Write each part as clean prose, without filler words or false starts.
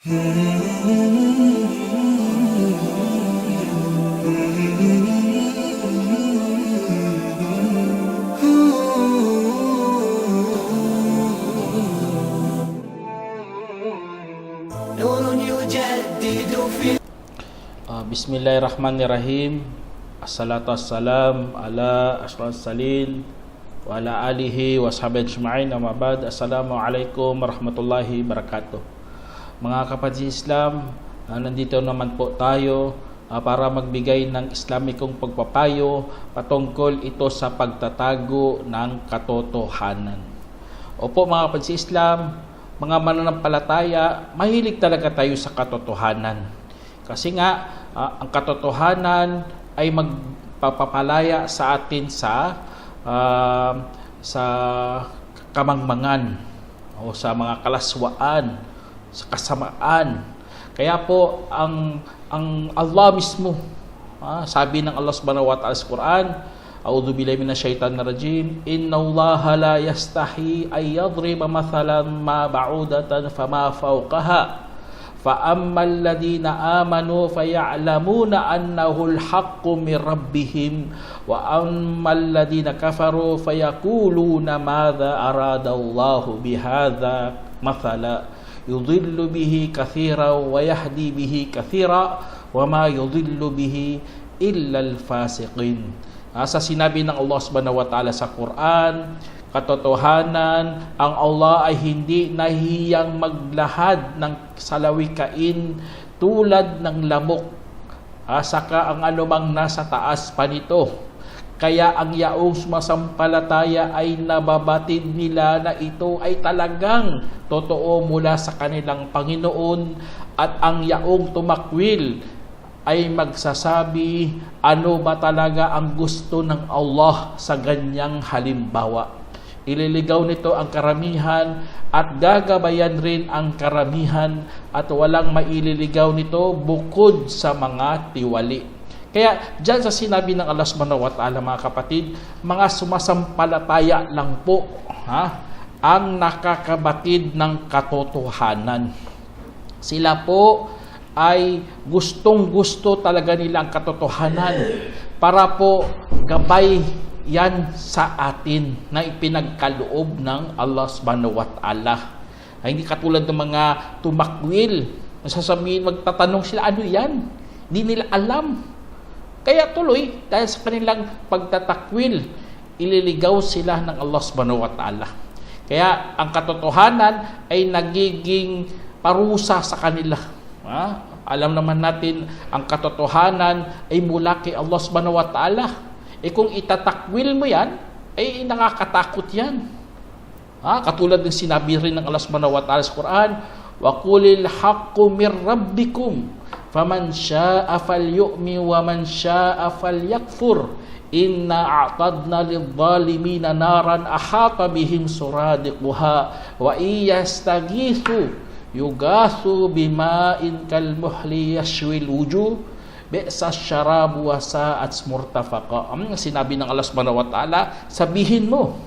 Bismillahirrahmanirrahim. Assalatu wassalam ala asyrafis salin wa ala alihi wa sahbihi ajma'in. Amma ba'd. Assalamualaikum warahmatullahi wabarakatuh. Mga kapatid Islam, nandito naman po tayo para magbigay ng Islamikong pagpapayo patungkol ito sa pagtatago ng katotohanan. Opo mga kapatid Islam, mga mananampalataya, mahilig talaga tayo sa katotohanan. Kasi nga, ang katotohanan ay magpapalaya sa atin sa kamangmangan o sa mga kalaswaan, sa kasamaan. Kaya po ang Allah mismo, sabi ng Allah Subhanahu wa Ta'ala sa Quran, A'udhu billahi minasyaitanir rajim, innallaha la yastahi ay yadriba mathalan ma ba'udatan fama fawqaha فَأَمَّا الَّذِينَ آمَنُوا فَيَعْلَمُونَ أَنَّهُ الْحَقُّ مِنْ رَبِّهِمْ وَأَمَّا الَّذِينَ كَفَرُوا فَيَقُولُونَ مَاذَا أَرَادَ اللَّهُ بِهَذَا مَثَلًا يُضِلُّ بِهِ كَثِيرًا وَيَهْدِي بِهِ كَثِيرًا وَمَا يُضِلُّ بِهِ إِلَّا الْفَاسِقِينَ. Sa sinabi ng Allah Subhanahu wa Ta'ala sa Quran, katotohanan, ang Allah ay hindi nahiyang maglahad ng salawikain tulad ng lamok, saka ang anumang nasa taas pa nito. Kaya ang yaong sumasampalataya ay nababatid nila na ito ay talagang totoo mula sa kanilang Panginoon, at ang yaong tumakwil ay magsasabi, ano ba talaga ang gusto ng Allah sa ganyang halimbawa. Ililigaw nito ang karamihan at gagabayan rin ang karamihan, at walang maililigaw nito bukod sa mga tiwali. Kaya dyan sa sinabi ng Allah Subhanahu wa Ta'ala, mga kapatid, mga sumasampalataya lang po ang nakakabatid ng katotohanan. Sila po ay gustong-gusto talaga nila ang katotohanan para po gabay yan sa atin na ipinagkaloob ng Allah Subhanahu wa Ta'ala. Ay hindi katulad ng mga tumakwil. Masasabihin, magtatanong sila, ano yan? Hindi nila alam. Kaya tuloy, dahil sa kanilang pagtatakwil, ililigaw sila ng Allah Subhanahu wa Ta'ala. Kaya ang katotohanan ay nagiging parusa sa kanila. Alam naman natin, ang katotohanan ay mula kay Allah Subhanahu wa Ta'ala. Kung itatakwil mo yan, ay nakakatakot yan. Katulad ng sinabi rin ng Allah Subhanahu wa Ta'ala sa Quran, وَقُلِ الْحَقُّ مِنْ رَبِّكُمْ فَمَنْ شَاءَ فَلْيُؤْمِنْ وَمَنْ شَاءَ فَلْيَكْفُرْ إِنَّا أَعْتَدْنَا لِلظَّالِمِينَ نَارًا أَحَاطَ بِهِمْ سُرَادِقُهَا وَإِنْ يَسْتَغِيثُوا يُغَاثُوا بِمَاءٍ كَالْمُهْلِ يَشْوِي الْوُجُوهَ bi'sa syarabu wa sa'at murtafaqa. Ang sinabi ng Allah Subhanahu wa Ta'ala, sabihin mo.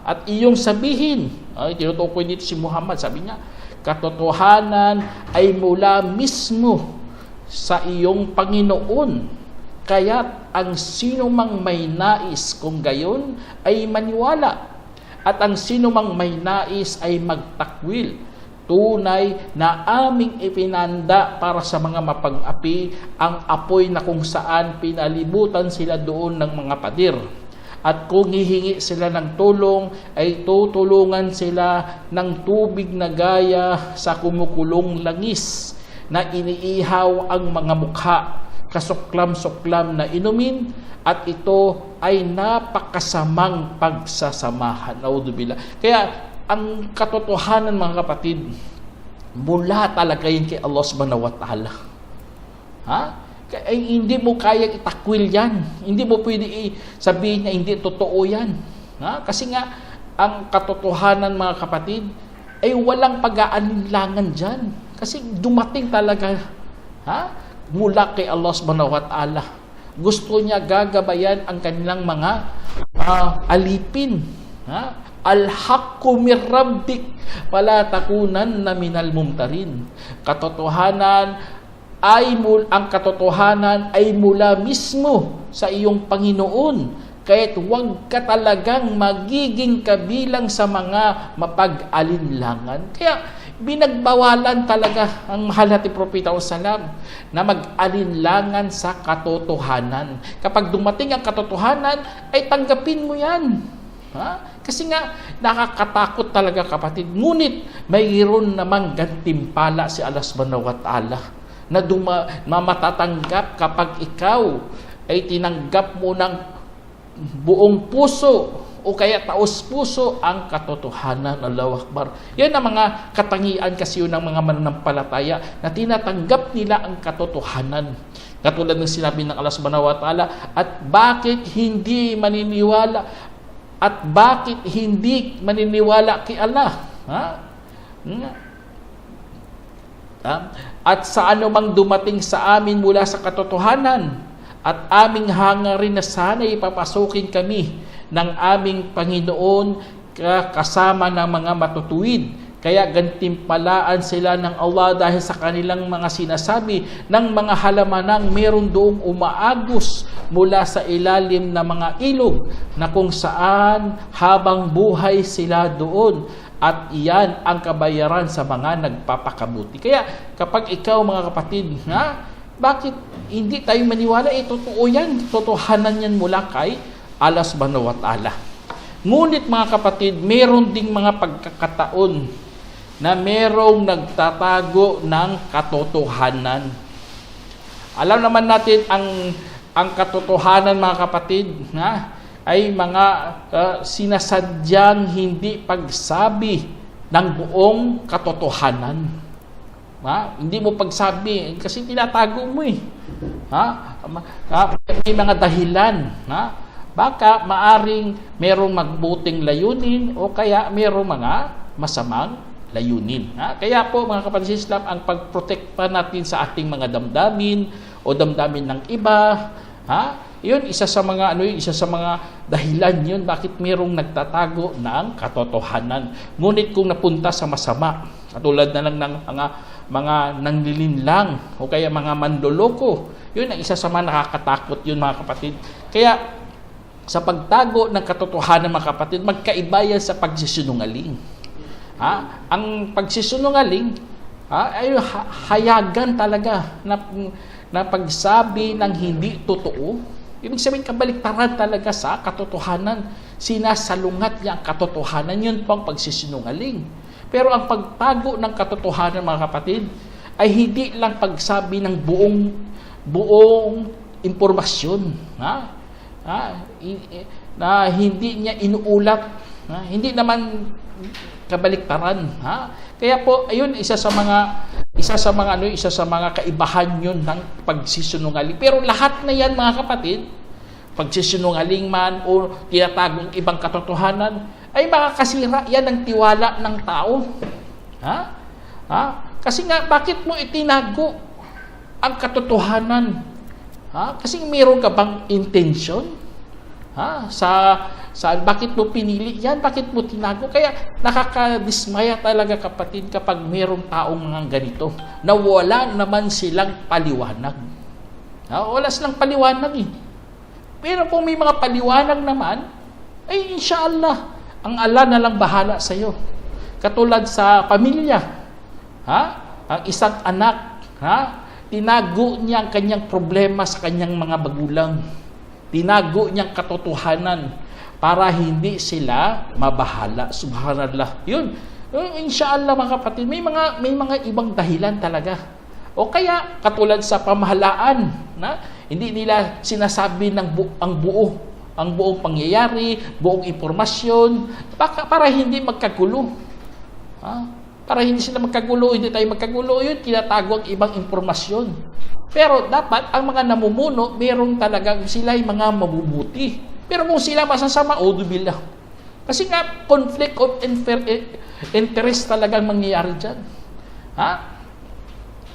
At iyong sabihin. Tinutukoy dito si Muhammad, sabi niya, katotohanan ay mula mismo sa iyong Panginoon. Kaya't ang sino mang may nais kung gayon ay maniwala. At ang sino mang may nais ay magtakwil. Tunay na aming ipinanda para sa mga mapag-api ang apoy na kung saan pinalibutan sila doon ng mga pader. At kung hihingi sila ng tulong, ay tutulungan sila ng tubig na gaya sa kumukulong langis na iniihaw ang mga mukha, kasuklam-suklam na inumin, at ito ay napakasamang pagsasamahan. Naudzubillah. Kaya ang katotohanan, mga kapatid, mula talaga yun kay Allah Subhanahu wa Ta'ala. Ay, hindi mo kaya itakwil yan. Hindi mo pwede sabihin na hindi totoo yan. Kasi nga, ang katotohanan, mga kapatid, ay walang pag-aalinlangan dyan. Kasi dumating talaga mula kay Allah Subhanahu wa Ta'ala. Gusto niya gagabayan ang kanilang mga alipin. Al-haqqu min rabbik fala takunanna minal mumtarin. Ang katotohanan ay mula mismo sa iyong Panginoon. Kaya't huwag ka talagang magiging kabilang sa mga mapag-alinlangan. Kaya binagbawalan talaga ang mahal natin Propeta Salam na mag-alinlangan sa katotohanan. Kapag dumating ang katotohanan, ay tanggapin mo yan. Ha? Kasi nga, nakakatakot talaga kapatid. Ngunit, mayroon namang gantimpala si Allah subhanahu wa ta'ala na matatanggap kapag ikaw ay tinanggap mo ng buong puso o kaya taos puso ang katotohanan. Allahu Akbar. Yan ang mga katangian kasi yun ng mga mananampalataya na tinatanggap nila ang katotohanan. Katulad ng sinabi ng Allah subhanahu wa ta'ala, at bakit hindi maniniwala kay Allah? Ha? At sa anumang dumating sa amin mula sa katotohanan, at aming hangarin na sana ipapasukin kami ng aming Panginoon kasama ng mga matutuwid. Kaya gantimpalaan sila ng Allah dahil sa kanilang mga sinasabi ng mga halamanang meron doong umaagos mula sa ilalim ng mga ilog na kung saan habang buhay sila doon. At iyan ang kabayaran sa mga nagpapakabuti. Kaya kapag ikaw mga kapatid, bakit hindi tayo maniwala? Totoo yan. Totohanan yan mula kay Allah subhanahu wa ta'ala. Ngunit mga kapatid, meron ding mga pagkakataon na merong nagtatago ng katotohanan. Alam naman natin ang katotohanan mga kapatid ay mga sinasadyang hindi pagsabi ng buong katotohanan. Hindi mo pagsabi kasi tinatago mo eh. May mga dahilan. Baka maaring merong magbuting layunin o kaya merong mga masamang layunin. Kaya po mga kapatid sa Islam, ang pagprotekta natin sa ating mga damdamin o damdamin ng iba, yun isa sa mga dahilan yun bakit merong nagtatago ng katotohanan. Ngunit kung napunta sa masama, katulad na lang ng mga nanglilinlang o kaya mga mandoloko, yun ang isa sa mga nakakatakot yun mga kapatid. Kaya sa pagtago ng katotohanan mga kapatid, magkaiba yan sa pagsisinungaling. Ang pagsisinungaling ay hayagan talaga na pagsabi ng hindi totoo. Ibig sabihin, kabaliktaran talaga sa katotohanan. Sinasalungat niya ang katotohanan. Yun po ang pagsisinungaling. Pero ang pagtago ng katotohanan, mga kapatid, ay hindi lang pagsabi ng buong impormasyon. Na hindi niya inuulat. Hindi naman kabaliktaran. Kaya po, ayun, isa sa mga kaibahan yun ng pagsisinungaling. Pero lahat na yan mga kapatid, pagsisinungaling man o tinatagong ibang katotohanan, ay makakasira yan ng tiwala ng tao. Kasi nga, bakit mo itinago ang katotohanan? Kasi mayroon ka bang intention? Bakit mo pinili yan? Bakit mo tinago? Kaya nakakadismaya talaga kapatid kapag mayroong taong mga ganito na wala naman silang paliwanag. Wala silang paliwanag eh. Pero kung may mga paliwanag naman, ay inshallah, ang Allah na lang bahala sa iyo. Katulad sa pamilya, ang isang anak, tinago niya ang kanyang problema sa kanyang mga magulang. Tinago niyang katotohanan para hindi sila mabahala. Subhanallah. Yun. Inshallah mga kapatid, may mga ibang dahilan talaga. O kaya katulad sa pamahalaan, hindi nila sinasabi ang buong pangyayari, buong impormasyon, para hindi magkagulo. Para hindi sila magkagulo, hindi tayo magkagulo, yun, tinatago ang ibang impormasyon. Pero dapat, ang mga namumuno, merong talagang sila yung mga mabubuti. Pero kung sila masasama, billah. Kasi nga, conflict of interest talagang mangyayari dyan.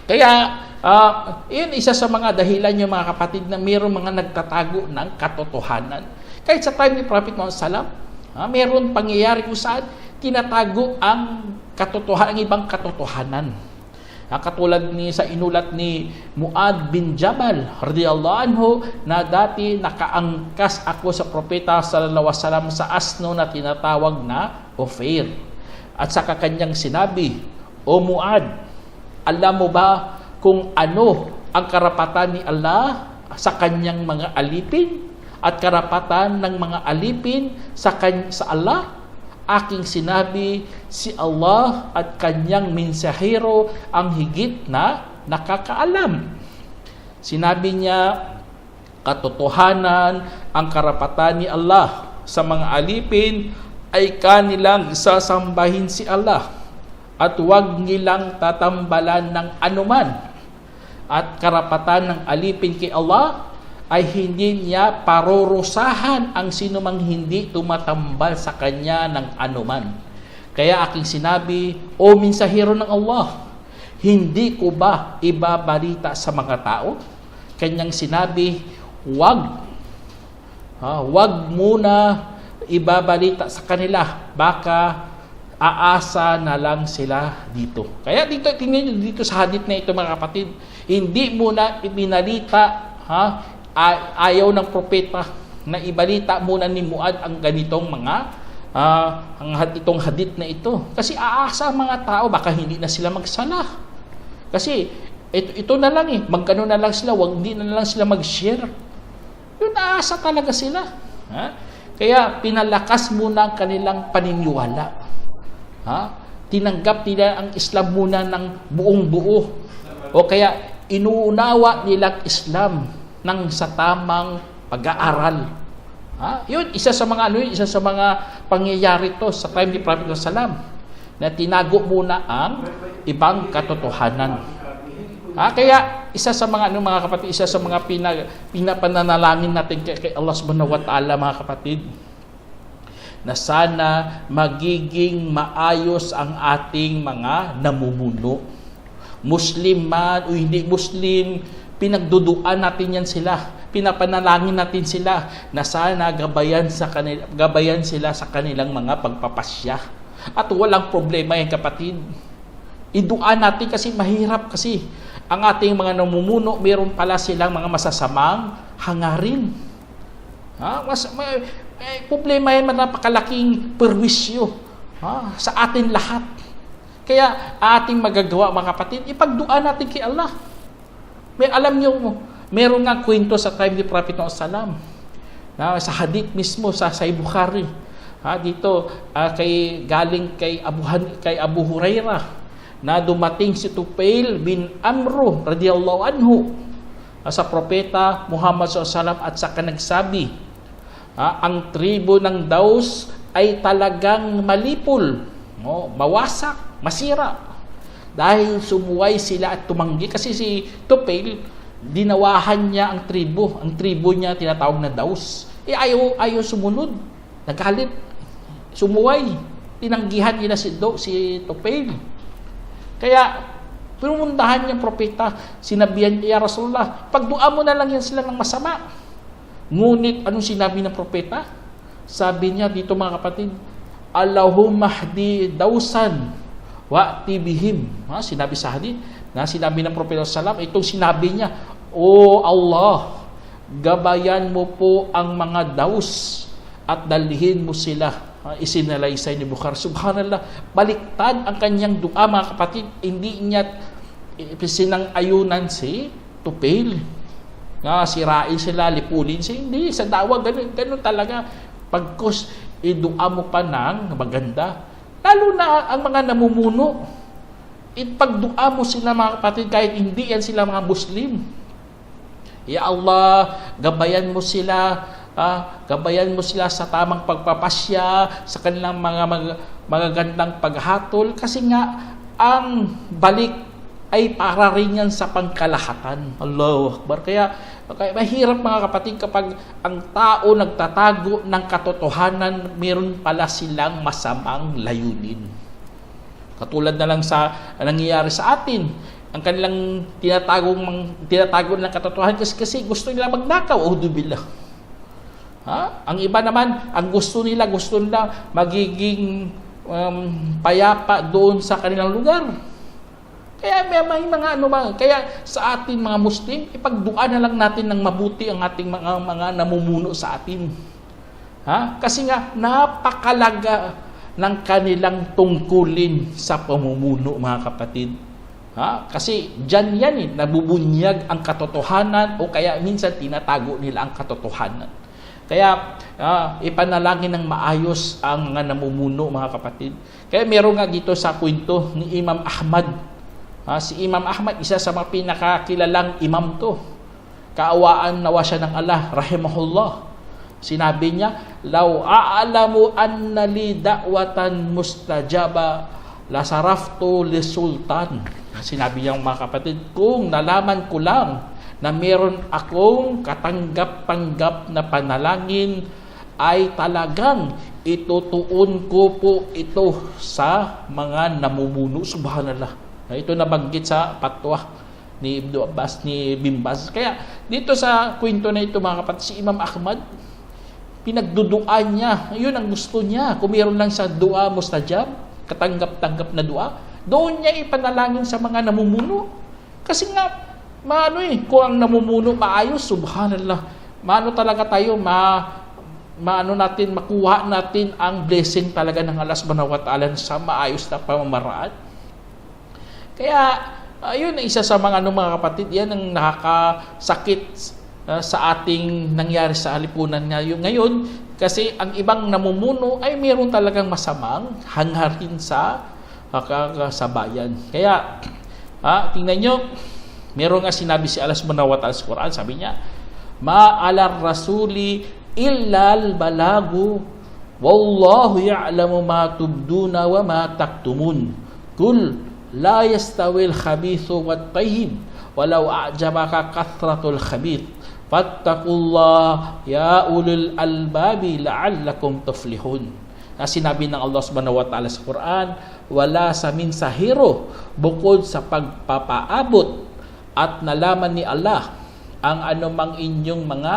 Kaya, yun isa sa mga dahilan yung mga kapatid na mayroong mga nagtatago ng katotohanan. Kahit sa time ni Prophet Muhammad Sallam, Meron pangyayari kung saan tinatago ang katotohanan, ang ibang katotohanan. Katulad sa inulat ni Muad bin Jabal radhiyallahu anhu na dati nakaangkas ako sa propeta sallallahu alaihi wasallam sa asno na tinatawag na Ophir. At saka kanyang sinabi, O Muad, alam mo ba kung ano ang karapatan ni Allah sa kanyang mga alipin at karapatan ng mga alipin sa Allah? Aking sinabi, si Allah at kanyang mensahero ang higit na nakakaalam. Sinabi niya, katotohanan ang karapatan ni Allah sa mga alipin ay kanilang sasambahin si Allah at huwag nilang tatambalan ng anuman. At karapatan ng alipin kay Allah ay hindi niya parurusahan ang sinumang hindi tumatambal sa kanya ng anuman. Kaya aking sinabi, O mensahero ng Allah, hindi ko ba ibabalita sa mga tao? Kanyang sinabi, wag muna ibabalita sa kanila, baka aasa na lang sila dito. Kaya dito, tingnan nyo dito sa hadith na ito mga kapatid, hindi muna ibinalita, ayaw ng propeta na ibalita muna ni Muad ang ganitong itong hadith na ito. Kasi aasa ang mga tao, baka hindi na sila magsala. Kasi ito na lang magkano na lang sila, hindi na lang sila mag-share. Yun, aasa talaga sila. Kaya pinalakas muna ang kanilang paniniwala. Tinanggap nila ang Islam muna ng buong buo. O kaya inuunawa nilang Islam ng sa tamang pag-aaral. Yun, isa sa mga pangyayari to sa time ni Prophet Sallam na tinago muna ang ibang katotohanan. Kaya isa sa mga mga kapatid, isa sa mga pinapananalangin natin kay Allah Subhanahu wa Ta'ala mga kapatid, na sana magiging maayos ang ating mga namumuno. Muslim man o hindi Muslim, pinagduduan natin yan sila, pinapanalangin natin sila na sana gabayan sila sa kanilang mga pagpapasya. At walang problema yan kapatid. Iduan natin kasi mahirap kasi ang ating mga namumuno, meron pala silang mga masasamang hangarin. Problema yan, napakalaking perwisyo sa atin lahat. Kaya ating magagawa mga kapatid, ipagduan natin kay Allah. Alam niyo, meron nga kwento sa time ni Prophet Sallam sa hadith mismo sa Sahih Bukhari. Dito galing kay Abu Hurairah na dumating si Tufail bin Amru radhiyallahu anhu sa propeta Muhammad SAW at saka nagsabi, ang tribo ng Daus ay talagang malipol, mawasak, masira. Dahil sumuway sila at tumanggi. Kasi si Tufail, dinawahan niya ang tribo. Ang tribo niya tinatawag na Daus. Ayaw sumunod. Nagalit. Sumuway. Tinanggihan nila si Tufail. Kaya, pinumuntahan niya propeta. Sinabihan niya, Rasulullah, pagdua mo na lang yan sila ng masama. Ngunit, anong sinabi ng propeta? Sabi niya dito mga kapatid, Allahumma hdi Dausan wa'ti bihim. Sinabi sa hadith, na sinabi ng Propeta Sallam, itong sinabi niya, O Allah, gabayan mo po ang mga Daus at dalhin mo sila. Isinalaysay ni Bukhari. Subhanallah, baliktad ang kanyang dua mga kapatid. Hindi niya sinang-ayunan si Tufail. Sirain sila, lipulin sila. Hindi, sa dawa, ganun talaga. Pagkus, idua mo pa ng maganda. Lalo na ang mga namumuno. Ipagdua mo sila mga kapatid kahit hindi yan sila mga Muslim. Ya Allah, gabayan mo sila sa tamang pagpapasya, sa kanilang mga magagandang paghatol, kasi nga ang balik ay para rin yan sa pangkalahatan. Allahu Akbar. Kaya mahirap mga kapatid kapag ang tao nagtatago ng katotohanan, meron pala silang masamang layunin. Katulad na lang sa nangyayari sa atin. Ang kanilang tinatago ng katotohanan kasi gusto nila magnakaw. Auzubillah. Ang iba naman, ang gusto nila magiging payapa doon sa kanilang lugar. Kaya may mga kaya sa ating mga Muslim, ipagdua na lang natin ng mabuti ang ating mga namumuno sa atin. Kasi nga napakalaga ng kanilang tungkulin sa pamumuno, mga kapatid. Kasi diyan yan nabubunyag ang katotohanan, o kaya minsan tinatago nila ang katotohanan. Kaya ipanalangin ng maayos ang mga namumuno, mga kapatid. Kaya meron nga dito sa kwento ni Imam Ahmad. Si Imam Ahmad, isa sa mga pinakakilalang imam to. Kaawaan nawa siya ng Allah, rahimahullah. Sinabi niya, "Law a'lamu anna li da'watan mustajaba la saraftu li sultan." Sinabi niya, mga kapatid, kung nalaman ko lang na meron akong katanggap-tanggap na panalangin, ay talagang itutuon ko po ito sa mga namumuno. Subhanallah. Ito nabanggit sa patwa ni Ibn Abbas, ni Bimbaz. Kaya dito sa kwento na ito, mga kapatid, si Imam Ahmad, pinagduduan niya. Yun ang gusto niya. Kung mayroon lang sa dua mustajab, katanggap-tanggap na dua, doon niya ipanalangin sa mga namumuno. Kasi nga, kung ang namumuno maayos, subhanallah, talaga tayo, makuha natin ang blessing talaga ng Allah subhanahu wa ta'ala sa maayos na pamamaraan. Kaya, yun isa sa mga mga kapatid, yan ang nakakasakit sa ating nangyari sa alipunan ngayon, kasi ang ibang namumuno ay mayroon talagang masamang hangarin sa bayan. Kaya, tingnan nyo, meron nga sinabi si Allah subhanahu wa ta'ala sa Quran, sabi niya, "Ma'alar rasuli illal balagu, wallahu ya'lamu ma tubduna wa ma taktumun. Kul la yastawil khabithu wat tayyib, walau a'jabaka kathratul khabith. Fattaqullah ya ulul albabi la'allakum tuflihun." Sinabi ng Allah subhanahu wa ta'ala sa Quran, wala sa minsahero bukod sa pagpapaabot at nalaman ni Allah ang anumang inyong mga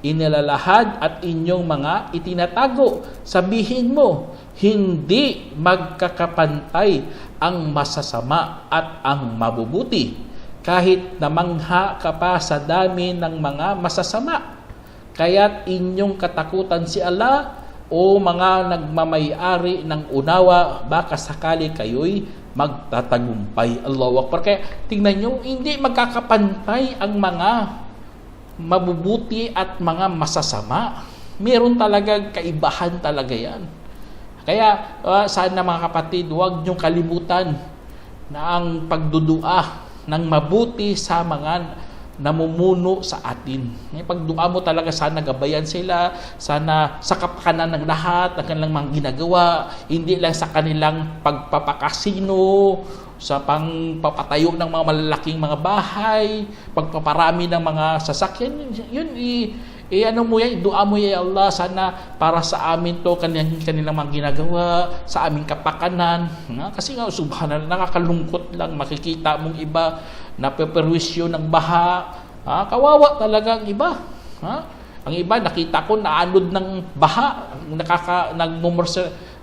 inilalahad at inyong mga itinatago. Sabihin mo, hindi magkakapantay ang masasama at ang mabubuti, kahit namangha ka pa sa dami ng mga masasama. Kaya't inyong katakutan si Allah, o mga nagmamayari ng unawa, baka sakali kayo'y magtatagumpay. Allahu Akbar. Kaya tingnan nyo, hindi magkakapantay ang mga mabubuti at mga masasama. Meron talaga kaibahan talaga yan. Kaya sana, mga kapatid, huwag niyong kalimutan na ang pagdudua ng mabuti sa mga namumuno sa atin. Pagdua mo talaga, sana gabayan sila, sana sakap ka na ng lahat ng kanilang mga ginagawa, hindi lang sa kanilang pagpapakasino, sa pangpapatayo ng mga malalaking mga bahay, pagpaparami ng mga sasakyan. Yun, dua mo ya Allah, sana para sa amin to kanilang mga ginagawa, sa aming kapakanan. Kasi nga, subhanallah, nakakalungkot lang makikita mong iba na peperwisyo ng baha. Kawawa talaga ang iba. Ang iba, nakita ko naanod ng baha,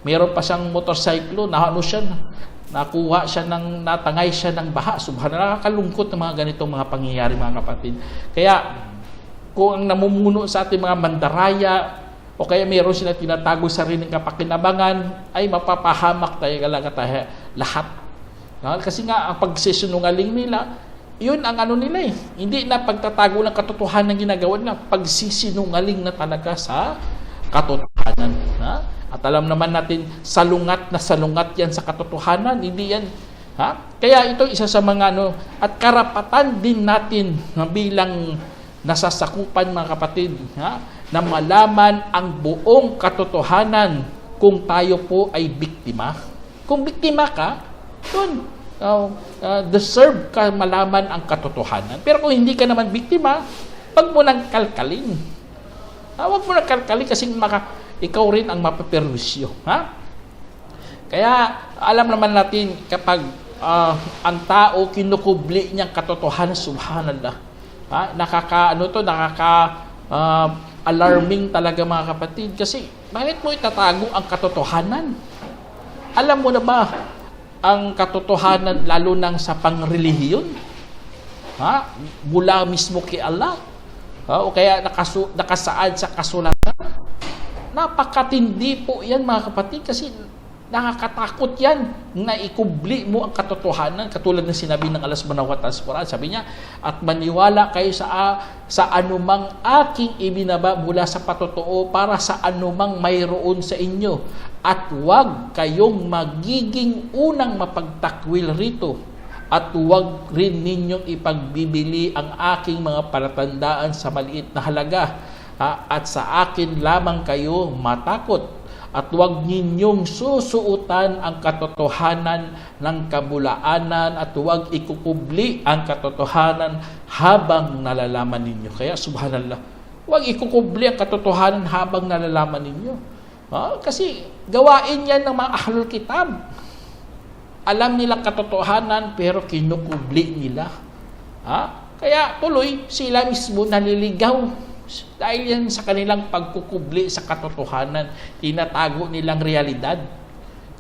meron pa siyang motorsiklo, natangay siya ng baha. Subhanallah, nakakalungkot ng mga ganitong mga pangyayari, mga kapatid. Kaya kung ang namumuno sa ating mga mandaraya, o kaya mayroon sila tinatago sa sariling kapakinabangan, ay mapapahamak tayo lahat. Kasi nga, ang pagsisinungaling nila, yun ang nila eh. Hindi na pagtatago ng katotohanan ng ginagawa nila, pagsisinungaling na talaga sa katotohanan. At alam naman natin, salungat yan sa katotohanan, hindi yan. Kaya ito isa sa mga at karapatan din natin bilang nasasakupan, mga kapatid, na malaman ang buong katotohanan kung tayo po ay biktima. Kung biktima ka, yun, deserve ka malaman ang katotohanan. Pero kung hindi ka naman biktima, wag mo nang kalkalin. Wag mo nang kalkalin kasi ikaw rin ang mapaperwisyo. Kaya alam naman natin, kapag ang tao kinukubli niyang katotohanan, subhanallah, alarming talaga mga kapatid. Kasi bakit mo itatago ang katotohanan? Alam mo na ba ang katotohanan lalo nang sa pangrelihiyon? Mula mismo kay Allah. O kaya nakasaad sa kasulatan. Napakatindi po yan mga kapatid kasi nakakatakot yan na ikubli mo ang katotohanan katulad ng sinabi ng Allah subhanahu wa ta'ala sa Quran. Sabi niya, at maniwala kayo sa anumang aking ibinaba mula sa patotoo para sa anumang mayroon sa inyo at huwag kayong magiging unang mapagtakwil rito at huwag rin ninyong ipagbibili ang aking mga palatandaan sa maliit na halaga at sa akin lamang kayo matakot at huwag ninyong susuutan ang katotohanan ng kabulaanan at huwag ikukubli ang katotohanan habang nalalaman ninyo. Kaya subhanallah, huwag ikukubli ang katotohanan habang nalalaman ninyo. Kasi gawain yan ng mga ahlul kitab. Alam nila katotohanan pero kinukubli nila. Kaya tuloy sila mismo naliligaw. Dahil yan sa kanilang pagkukubli sa katotohanan, tinatago nilang realidad.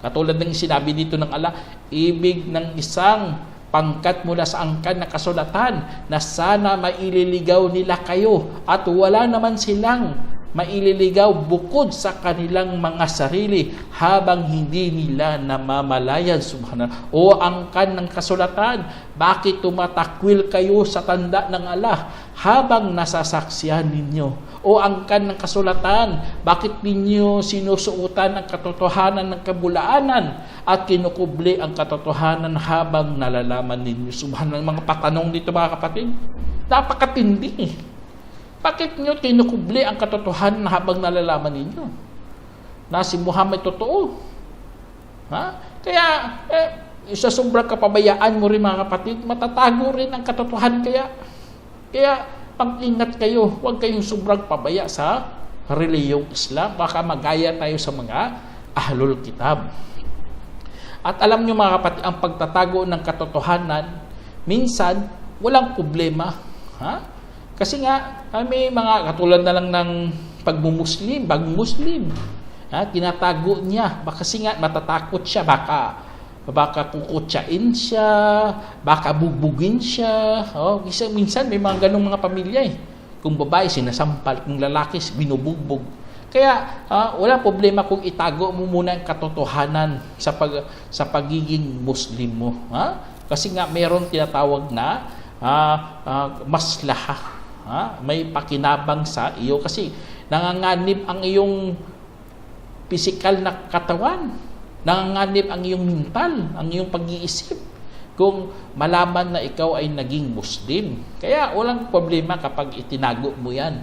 Katulad ng sinabi dito ng Allah, ibig ng isang pangkat mula sa angkan na kasulatan na sana maililigaw nila kayo at wala naman silang maililigaw bukod sa kanilang mga sarili habang hindi nila namamalayan. Subhanallah. O angkan ng kasulatan, bakit tumatakwil kayo sa tanda ng Allah habang nasasaksihan ninyo? O angkan ng kasulatan, bakit ninyo sinusuutan ang katotohanan ng kabulaanan at kinukubli ang katotohanan habang nalalaman ninyo? Subhanallah, mga patanong dito mga kapatid, napakatindi. Bakit nyo kinukubli ang katotohanan habang nalalaman ninyo na si Muhammad totoo? Kaya sa sobrang kapabayaan mo rin mga kapatid, matatago rin ang katotohanan. Kaya pag-ingat kayo, huwag kayong sobrang pabaya sa reliyong Islam. Baka magaya tayo sa mga ahlul kitab. At alam nyo mga kapatid, ang pagtatago ng katotohanan, minsan walang problema. Kasi nga, may mga katulad na lang ng pagmumuslim, bagong Muslim. Tinatago niya. Kasi nga, matatakot siya. Baka kukutsain siya, baka bugbugin siya. Minsan may mga ganong mga pamilya eh. Kung babae, sinasampal. Kung lalaki, binubugbog. Kaya, wala problema kung itago mo muna ang katotohanan sa pagiging Muslim mo. Kasi nga, mayroong tinatawag na maslaha. May pakinabang sa iyo kasi nanganganib ang iyong physical na katawan, nanganganib ang iyong mental, ang iyong pag-iisip kung malaman na ikaw ay naging Muslim. Kaya walang problema kapag itinago mo yan.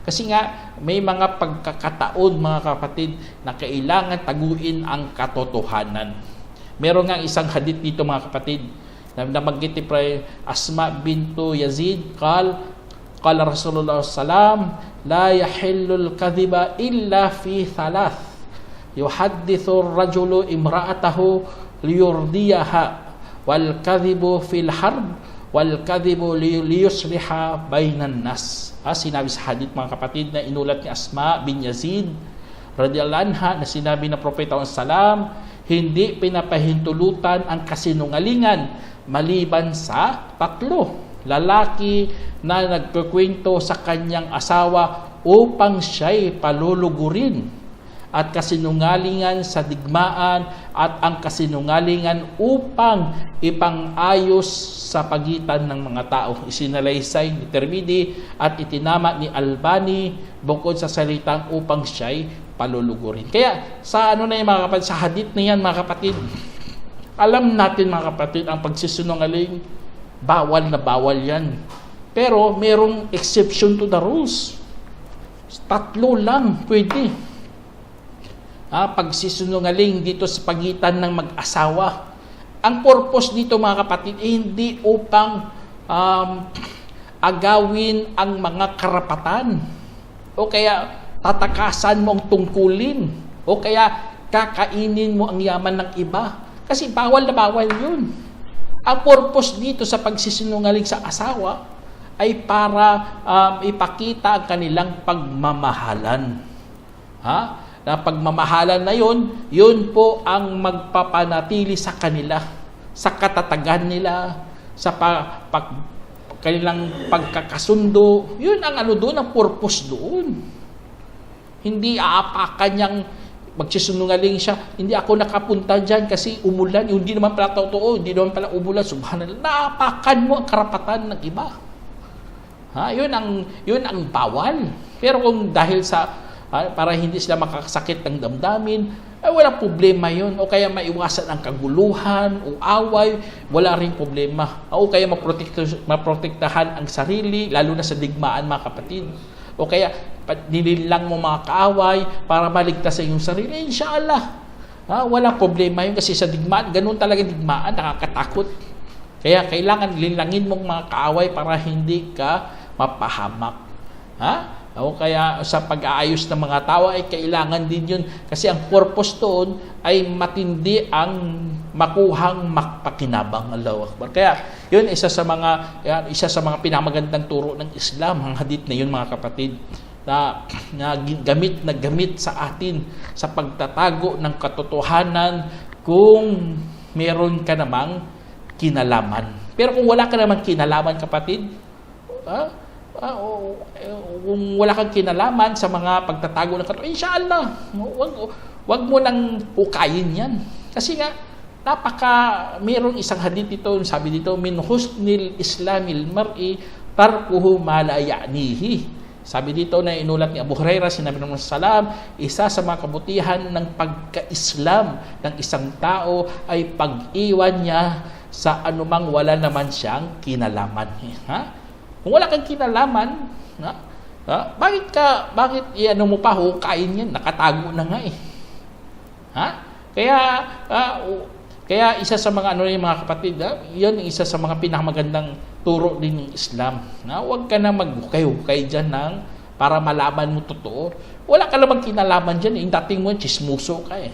Kasi nga may mga pagkakataon mga kapatid na kailangan taguin ang katotohanan. Meron nga isang hadith dito mga kapatid na nabanggit ni Asma bintu Yazid قال رسول الله صلى الله عليه وسلم لا يحل الكذب إلا في ثلاث يحدث الرجل امرأته ليرضيها والكذب في الحرب والكذب ليصلح بين الناس. Sinabi sa hadith mga kapatid na inulat ni Asma bin Yazid radhiyallahu anha na sinabi ng Propeta sallam, hindi pinapahintulutan ang kasinungalingan maliban sa tatlo. Lalaki na nagkukwento sa kanyang asawa upang siya'y palulugurin at kasinungalingan sa digmaan at ang kasinungalingan upang ipang-ayos sa pagitan ng mga tao. Isinalaysay ni Tirmidhi at itinama ni Albani bukod sa salitang upang siya'y palulugurin. Kaya sa yung mga kapatid, sa hadith na yan mga kapatid, alam natin mga kapatid, ang pagsisinungaling bawal na bawal yan. Pero merong exception to the rules. Tatlo lang pwede. Pagsisinungaling dito sa pagitan ng mag-asawa. Ang purpose dito mga kapatid ay hindi upang agawin ang mga karapatan o kaya tatakasan mo ang tungkulin o kaya kakainin mo ang yaman ng iba. Kasi bawal na bawal yun. Ang purpose dito sa pagsisinungaling sa asawa ay para ipakita ang kanilang pagmamahalan. Ha? Na pagmamahalan na yun po ang magpapanatili sa kanila, sa katatagan nila, sa kanilang pagkakasundo. Yun ang doon, ang purpose doon. Hindi aapakan niyang magsisunungaling siya. Hindi ako nakapunta dyan kasi umulan. Hindi naman pala totoo. Hindi naman pala umulan. Subhanallah. Naapakan mo ang karapatan ng iba. Ha? Yun ang bawal. Pero kung dahil para hindi sila makakasakit ng damdamin, ay walang problema yun. O kaya maiwasan ang kaguluhan o away, wala rin problema. O kaya maprotektahan ang sarili, lalo na sa digmaan, mga kapatid. O kaya nililang mo mga kaaway para maligtas sa iyong sarili, inshallah. Walang problema yun kasi sa digmaan, ganun talaga digmaan, nakakatakot. Kaya kailangan lilangin mong mga kaaway para hindi ka mapahamak. O kaya sa pag-aayos ng mga tao ay kailangan din yun kasi ang purpose doon ay matindi ang makuhang makpakinabang. Allahu Akbar. Kaya yun isa sa mga pinamagandang turo ng Islam, ang hadith na yun, mga kapatid, na gamit sa atin sa pagtatago ng katotohanan kung meron ka namang kinalaman. Pero kung wala ka namang kinalaman, kapatid, kung wala kang kinalaman sa mga pagtatago ng katotohanan, inshallah, wag mo nang hukayin yan. Kasi nga, mayroong isang hadith dito, sabi dito, min husnil islamil mar'i tarkuhu ma la ya'nihi. Sabi dito na inulat ni Abu Hurairah, sinabi ng salam, isa sa mga kabutihan ng pagka-Islam ng isang tao ay pag-iwan niya sa anumang wala naman siyang kinalaman. Kung wala kang kinalaman, bakit mo pa hukain yan? Nakatago na nga eh. Kaya isa sa mga mga kapatid, yan isa sa mga pinakamagandang turo din ng Islam. Huwag ka na maghukay-hukay dyan para malaman mo totoo. Wala ka namang kinalaman dyan. Yung dating mo, chismuso ka eh.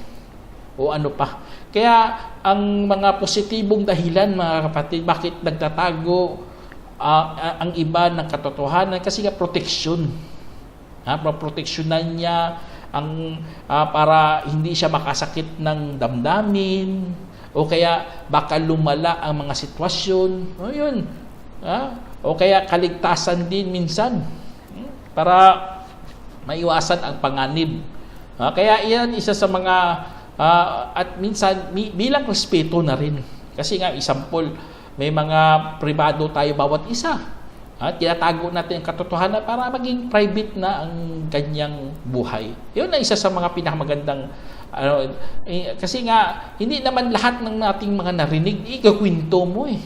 O ano pa. Kaya ang mga positibong dahilan, mga kapatid, bakit nagtatago ang iba ng katotohanan? Kasi nga proteksyon. Proteksyonan niya para hindi siya makasakit ng damdamin, o kaya baka lumala ang mga sitwasyon. Yun. O kaya kaligtasan din minsan para maiwasan ang panganib. Kaya iyan isa sa mga at minsan bilang respeto na rin. Kasi nga example, may mga pribado tayo bawat isa. Tinatago natin ang katotohanan para maging private na ang kanyang buhay. Yun na isa sa mga pinakamagandang kasi nga hindi naman lahat ng nating mga narinig ikakwento mo eh.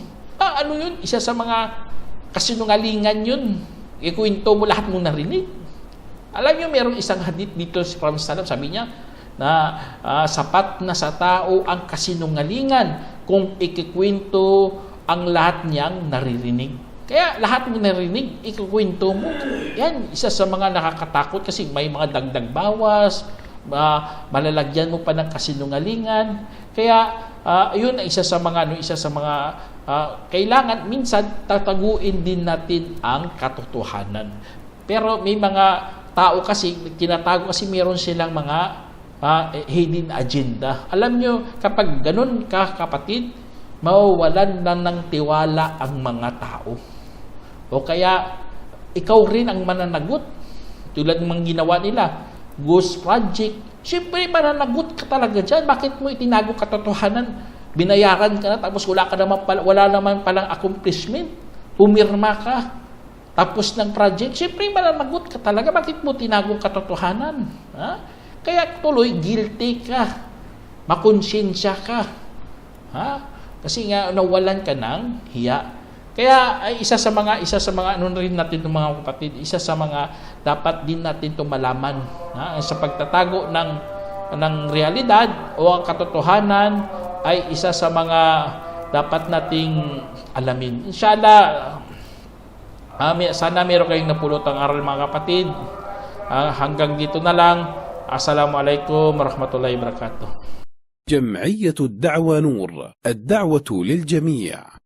Yun? Isa sa mga kasinungalingan yun. Ikuwento mo lahat mong narinig. Alam niyo, mayroong isang hadith dito si Prophet Sallam, sabi niya na sapat na sa tao ang kasinungalingan kung ikikwento ang lahat niyang naririnig. Kaya lahat mo narinig, ikukwento mo. Yan, isa sa mga nakakatakot kasi may mga dagdag bawas, malalagyan mo pa ng kasinungalingan. Kaya yun ay isa sa mga kailangan minsan tataguin din natin ang katotohanan. Pero may mga tao kasi tinatago kasi meron silang mga hidden agenda. Alam nyo, kapag ganun ka, kapatid, mawawalan na ng tiwala ang mga tao. O kaya ikaw rin ang mananagot. Tulad ng mga ginawa nila, Ghost Project. Siyempre, mananagot ka talaga dyan. Bakit mo itinago katotohanan? Binayaran ka na, tapos wala naman palang accomplishment. Pumirma ka. Tapos ng project, siyempre, mananagot ka talaga. Bakit mo tinago katotohanan? Kaya tuloy, guilty ka. Makonsensya ka. Kasi nga, nawalan ka ng hiya. Kaya ay isa sa mga rin natin ng mga kapatid, isa sa mga dapat din natin malaman sa pagtatago ng realidad o ang katotohanan ay isa sa mga dapat nating alamin. Inshallah, sana meron kayong napulot ang aral, mga kapatid. Hanggang dito na lang. Assalamualaikum warahmatullahi wabarakatuh. جمعية الدعوة نور، الدعوة للجميع.